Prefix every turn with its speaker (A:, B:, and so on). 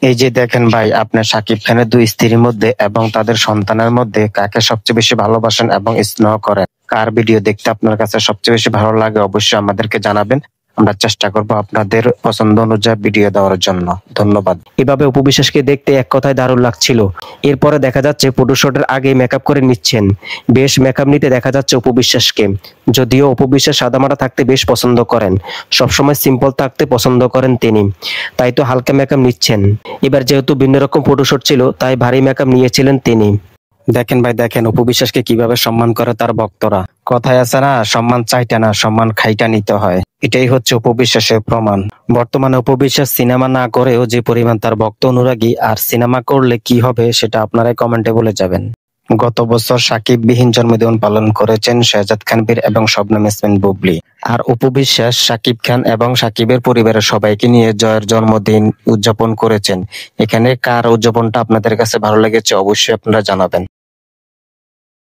A: এই যে দেখেন ভাই, আপনার শাকিব খানের দুই স্ত্রীর মধ্যে এবং তাদের সন্তানের মধ্যে কাকে সবচেয়ে বেশি ভালোবাসেন এবং স্নেহ করেন? কার ভিডিও দেখতে আপনার কাছে সবচেয়ে বেশি ভালো লাগে অবশ্যই আমাদেরকে জানাবেন। আমরা চেষ্টা করব আপনাদের পছন্দ অনুযায়ী ভিডিও দেওয়ার জন্য। ধন্যবাদ।
B: এভাবে অপু বিশ্বাসকে দেখতে এক কথায় দারুণ লাগছিল। এরপরে দেখা যাচ্ছে ফটোশুটের আগে মেকআপ করে নিচ্ছেন। বেশ মেকআপ নিতে দেখা যাচ্ছে অপু বিশ্বাসকে। যদিও অপু বিশ্বাস সাদামাটা থাকতে বেশ পছন্দ করেন, সবসময় সিম্পল থাকতে পছন্দ করেন তিনি, তাই তো হালকা মেকআপ নিচ্ছেন। এবার যেহেতু ভিন্ন রকম ফটোশুট ছিল তাই ভারী মেকআপ নিয়েছিলেন তিনি।
A: দেখেন ভাই, দেখেন অপু বিশ্বাসকে কিভাবে সম্মান করে তার ভক্তরা। কথায় আছে না, সম্মান চাইটা না, সম্মান খাইটা নিতে হয়। এটাই হচ্ছে অপু বিশ্বাসের প্রমাণ। বর্তমানে অপু বিশ্বাস সিনেমা না করেও যে পরিমাণ তার ভক্ত অনুরাগী, আর সিনেমা করলে কি হবে সেটা আপনারাই কমেন্টে বলে যাবেন। গত বছর সাকিব বিহীন জন্মদিন পালন করেছেন শাহজাদ খান বীর এবং শবনম ইয়াসমিন বুবলি। আর অপু বিশ্বাস সাকিব খান এবং সাকিবের পরিবারের সবাইকে নিয়ে জয়ের জন্মদিন উদযাপন করেছেন। এখানে কার উদযাপনটা আপনাদের কাছে ভালো লেগেছে অবশ্যই আপনারা জানাবেন।